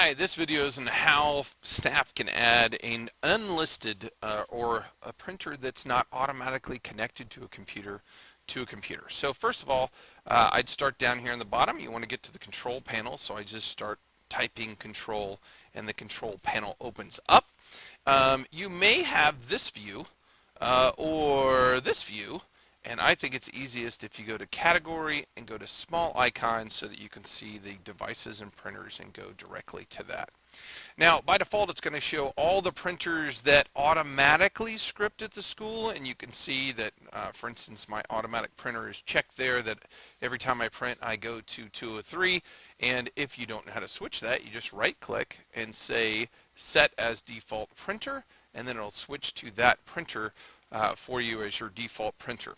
Hi, this video is on how staff can add an unlisted or a printer that's not automatically connected to a computer So first of all, I'd start down here in the bottom. You want to get to the control panel, so I just start typing control and the control panel opens up. You may have this view or this view, and I think it's easiest if you go to category and go to small icons so that you can see the devices and printers and go directly to that. Now, by default, it's going to show all the printers that automatically script at the school, and you can see that, for instance, my automatic printer is checked there, that every time I print, I go to 203, and if you don't know how to switch that, you just right-click and say set as default printer, and then it'll switch to that printer for you as your default printer.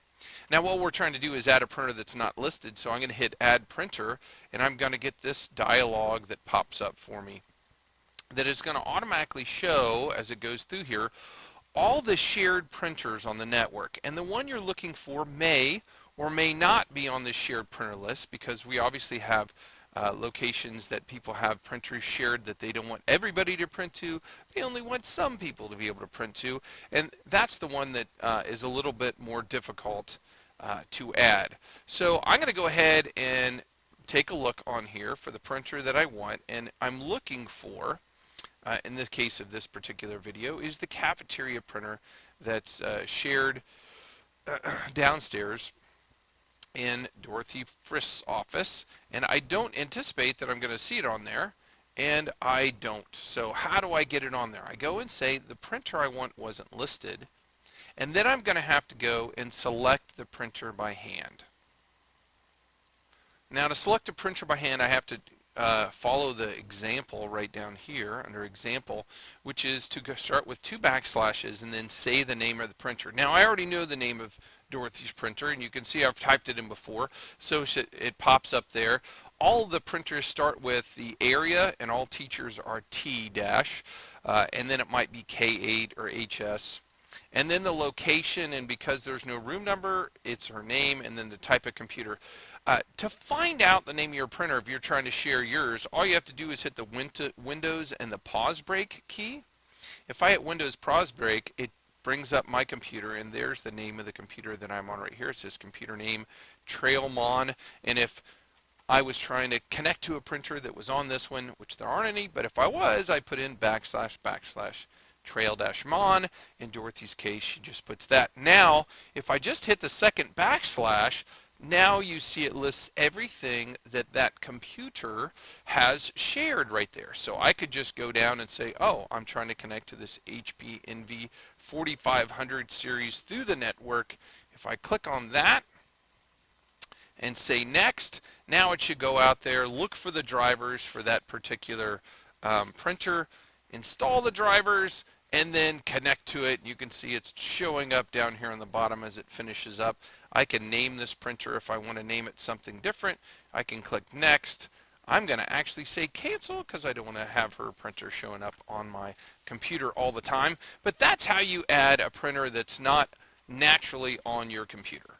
Now what we're trying to do is add a printer that's not listed, so I'm going to hit add printer, and I'm going to get this dialog that pops up for me that is going to automatically show, as it goes through here, all the shared printers on the network. And the one you're looking for may or may not be on this shared printer list, because we obviously have locations that people have printers shared that they don't want everybody to print to. They only want some people to be able to print to, and that's the one that is a little bit more difficult to add. So I'm going to go ahead and take a look on here for the printer that I want, and I'm looking for, in the case of this particular video, is the cafeteria printer that's shared downstairs in Dorothy Frist's office, and I don't anticipate that I'm going to see it on there, and I don't. So how do I get it on there? I go and say the printer I want wasn't listed, and then I'm going to have to go and select the printer by hand. Now to select a printer by hand, I have to follow the example right down here under example, which is to go start with 2 backslashes and then say the name of the printer. Now I already know the name of Dorothy's printer, and you can see I've typed it in before, so it pops up there. All the printers start with the area, and all teachers are T dash, and then it might be K8 or HS. And then the location, and because there's no room number, it's her name, and then the type of computer. To find out the name of your printer, if you're trying to share yours, all you have to do is hit the Windows and the pause break key. If I hit Windows pause break, it brings up my computer, and there's the name of the computer that I'm on right here. It says computer name Trailmon, and if I was trying to connect to a printer that was on this one, which there aren't any, but if I was, I put in / trail-mon. In Dorothy's case, she just puts that. Now, if I just hit the second backslash, now you see it lists everything that that computer has shared right there. So I could just go down and say, oh, I'm trying to connect to this HP Envy 4500 series through the network. If I click on that and say next, now it should go out there, look for the drivers for that particular printer, install the drivers, and then connect to it. You can see it's showing up down here on the bottom as it finishes up. I can name this printer if I want to name it something different. I can click next. I'm going to actually say cancel because I don't want to have her printer showing up on my computer all the time. But that's how you add a printer that's not naturally on your computer.